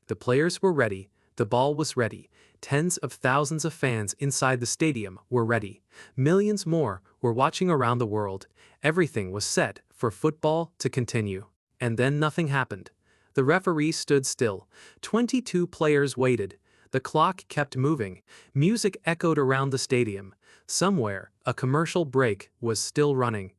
The players were ready, the ball was ready, tens of thousands of fans inside the stadium were ready, millions more were watching around the world. Everything was set for football to continue. And then nothing happened. The referee stood still. 22 players waited. The clock kept moving. Music echoed around the stadium. Somewhere, a commercial break was still running.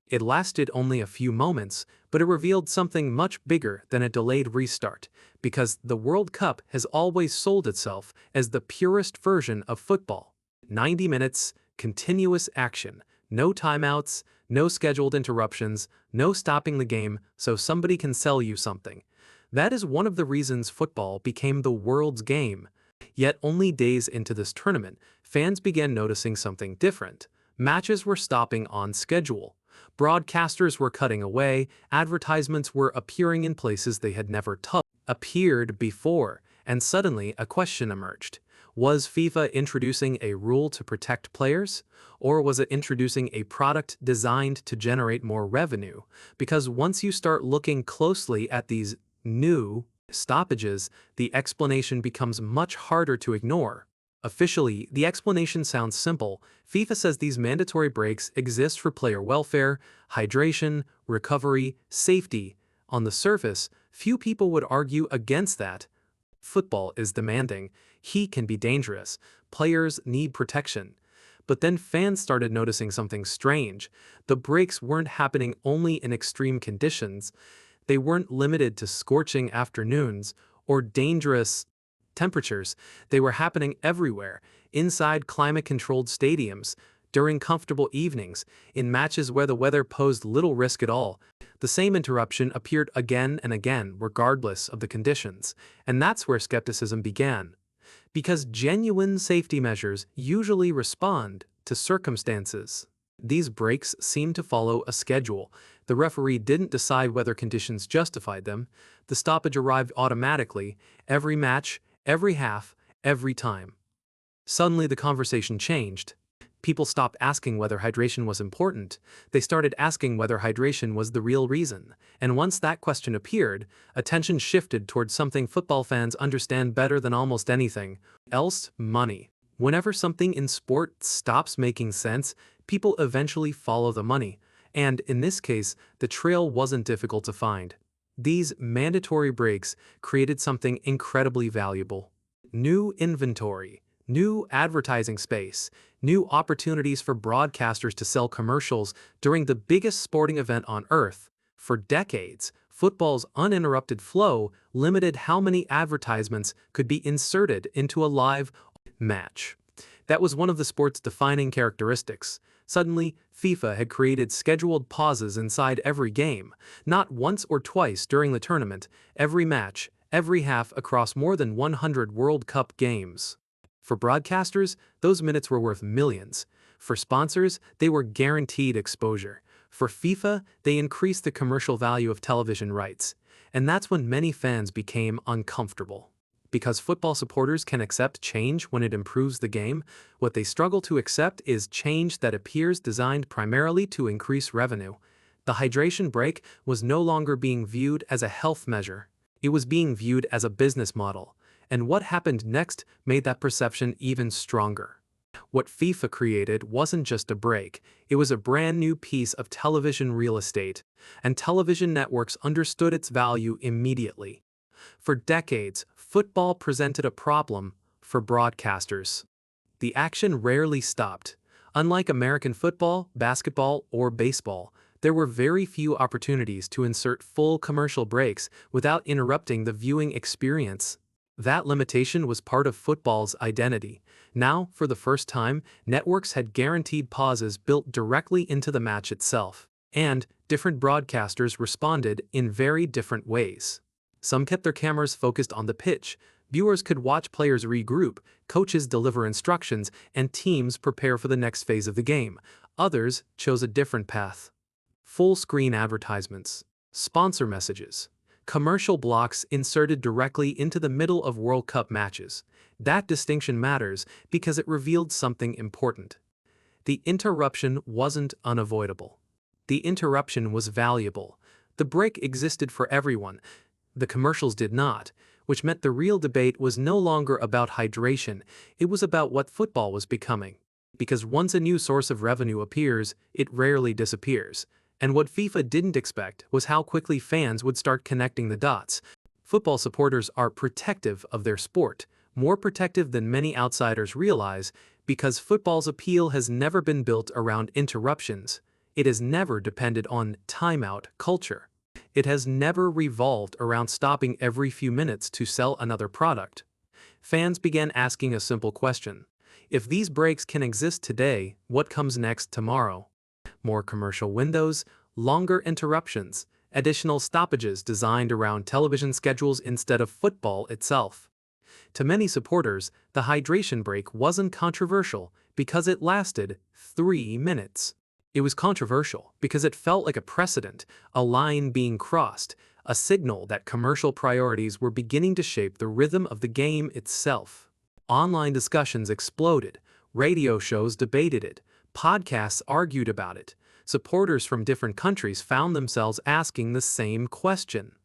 It lasted only a few moments, but it revealed something much bigger than a delayed restart, because the World Cup has always sold itself as the purest version of football. 90 minutes, continuous action, no timeouts, no scheduled interruptions, no stopping the game so somebody can sell you something. That is one of the reasons football became the world's game. Yet only days into this tournament, fans began noticing something different. Matches were stopping on schedule. Broadcasters were cutting away, advertisements were appearing in places they had never appeared before, and suddenly a question emerged. Was FIFA introducing a rule to protect players? Or was it introducing a product designed to generate more revenue? Because once you start looking closely at these new stoppages, the explanation becomes much harder to ignore. Officially, the explanation sounds simple. FIFA says these mandatory breaks exist for player welfare, hydration, recovery, safety. On the surface, few people would argue against that. Football is demanding. Heat can be dangerous. Players need protection. But then fans started noticing something strange. The breaks weren't happening only in extreme conditions. They weren't limited to scorching afternoons or dangerous temperatures. They were happening everywhere, inside climate-controlled stadiums, during comfortable evenings, in matches where the weather posed little risk at all. The same interruption appeared again and again, regardless of the conditions, and that's where skepticism began. Because genuine safety measures usually respond to circumstances. These breaks seemed to follow a schedule. The referee didn't decide whether conditions justified them. The stoppage arrived automatically, every match, every half, every time. Suddenly the conversation changed. People stopped asking whether hydration was important. They started asking whether hydration was the real reason. And once that question appeared, attention shifted towards something football fans understand better than almost anything else: money. Whenever something in sport stops making sense, people eventually follow the money. And in this case, the trail wasn't difficult to find. These mandatory breaks created something incredibly valuable. New inventory, new advertising space, new opportunities for broadcasters to sell commercials during the biggest sporting event on earth. For decades, football's uninterrupted flow limited how many advertisements could be inserted into a live match. That was one of the sport's defining characteristics. Suddenly, FIFA had created scheduled pauses inside every game, not once or twice during the tournament, every match, every half across more than 100 World Cup games. For broadcasters, those minutes were worth millions. For sponsors, they were guaranteed exposure. For FIFA, they increased the commercial value of television rights. And that's when many fans became uncomfortable. Because football supporters can accept change when it improves the game, what they struggle to accept is change that appears designed primarily to increase revenue. The hydration break was no longer being viewed as a health measure. It was being viewed as a business model. And what happened next made that perception even stronger. What FIFA created wasn't just a break, it was a brand new piece of television real estate, and television networks understood its value immediately. For decades, football presented a problem for broadcasters. The action rarely stopped. Unlike American football, basketball, or baseball, there were very few opportunities to insert full commercial breaks without interrupting the viewing experience. That limitation was part of football's identity. Now, for the first time, networks had guaranteed pauses built directly into the match itself. And different broadcasters responded in very different ways. Some kept their cameras focused on the pitch. Viewers could watch players regroup, coaches deliver instructions, and teams prepare for the next phase of the game. Others chose a different path. Full-screen advertisements, sponsor messages, commercial blocks inserted directly into the middle of World Cup matches. That distinction matters because it revealed something important. The interruption wasn't unavoidable. The interruption was valuable. The break existed for everyone. The commercials did not, which meant the real debate was no longer about hydration, it was about what football was becoming. Because once a new source of revenue appears, it rarely disappears. And what FIFA didn't expect was how quickly fans would start connecting the dots. Football supporters are protective of their sport, more protective than many outsiders realize, because football's appeal has never been built around interruptions. It has never depended on timeout culture. It has never revolved around stopping every few minutes to sell another product. Fans began asking a simple question. If these breaks can exist today, what comes next tomorrow? More commercial windows, longer interruptions, additional stoppages designed around television schedules instead of football itself. To many supporters, the hydration break wasn't controversial because it lasted 3 minutes. It was controversial because it felt like a precedent, a line being crossed, a signal that commercial priorities were beginning to shape the rhythm of the game itself. Online discussions exploded, radio shows debated it, podcasts argued about it. Supporters from different countries found themselves asking the same question.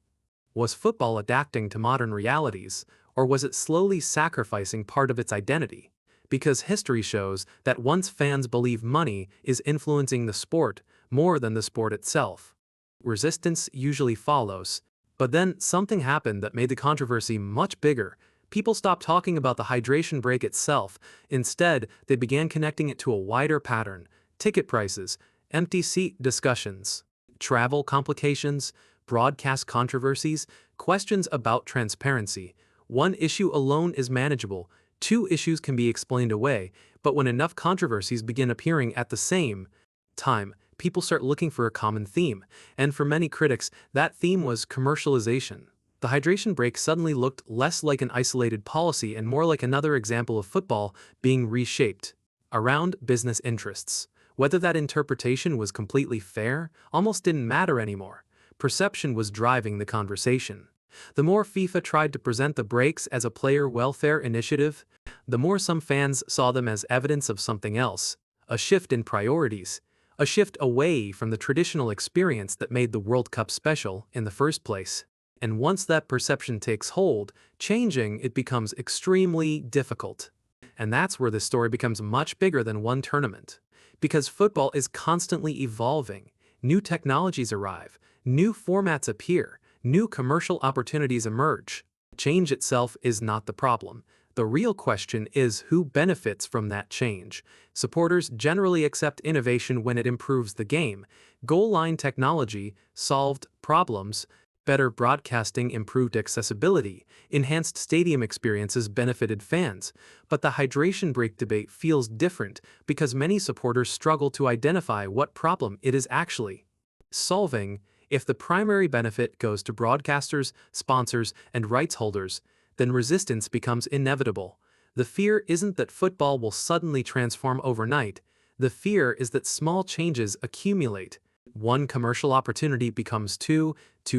Was football adapting to modern realities, or was it slowly sacrificing part of its identity? Because history shows that once fans believe money is influencing the sport more than the sport itself, resistance usually follows. But then something happened that made the controversy much bigger. People stopped talking about the hydration break itself. Instead, they began connecting it to a wider pattern: ticket prices, empty seat discussions, travel complications, broadcast controversies, questions about transparency. One issue alone is manageable. 2 issues can be explained away, but when enough controversies begin appearing at the same time, people start looking for a common theme, and for many critics, that theme was commercialization. The hydration break suddenly looked less like an isolated policy and more like another example of football being reshaped around business interests. Whether that interpretation was completely fair almost didn't matter anymore. Perception was driving the conversation. The more FIFA tried to present the breaks as a player welfare initiative, the more some fans saw them as evidence of something else: a shift in priorities, a shift away from the traditional experience that made the World Cup special in the first place. And once that perception takes hold, changing it becomes extremely difficult. And that's where the story becomes much bigger than one tournament. Because football is constantly evolving, new technologies arrive, new formats appear, new commercial opportunities emerge. Change itself is not the problem. The real question is who benefits from that change. Supporters generally accept innovation when it improves the game. Goal line technology solved problems. Better broadcasting improved accessibility. Enhanced stadium experiences benefited fans. But the hydration break debate feels different because many supporters struggle to identify what problem it is actually solving. If the primary benefit goes to broadcasters, sponsors, and rights holders, then resistance becomes inevitable. The fear isn't that football will suddenly transform overnight. The fear is that small changes accumulate. One commercial opportunity becomes two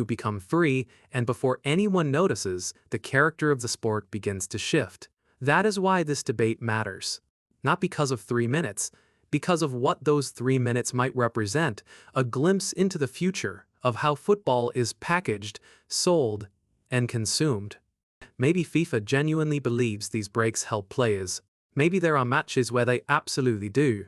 become three, and before anyone notices, the character of the sport begins to shift. That is why this debate matters. Not because of 3 minutes, because of what those 3 minutes might represent: a glimpse into the future of how football is packaged, sold, and consumed. Maybe FIFA genuinely believes these breaks help players. Maybe there are matches where they absolutely do.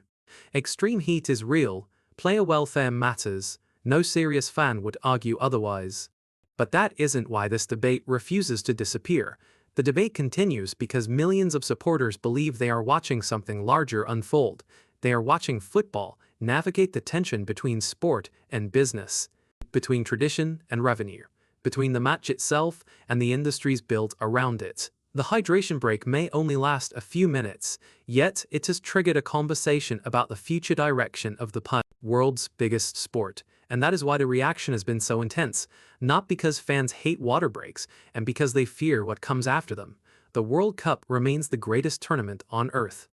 Extreme heat is real, player welfare matters, no serious fan would argue otherwise. But that isn't why this debate refuses to disappear. The debate continues because millions of supporters believe they are watching something larger unfold. They are watching football navigate the tension between sport and business, between tradition and revenue, between the match itself and the industries built around it. The hydration break may only last a few minutes, yet it has triggered a conversation about the future direction of the world's biggest sport. And that is why the reaction has been so intense, not because fans hate water breaks and because they fear what comes after them. The World Cup remains the greatest tournament on earth.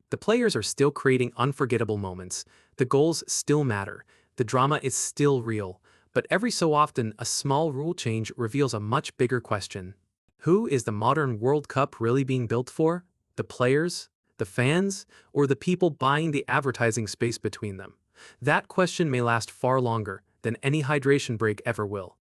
The players are still creating unforgettable moments, the goals still matter, the drama is still real, but every so often a small rule change reveals a much bigger question. Who is the modern World Cup really being built for? The players? The fans? Or the people buying the advertising space between them? That question may last far longer than any hydration break ever will.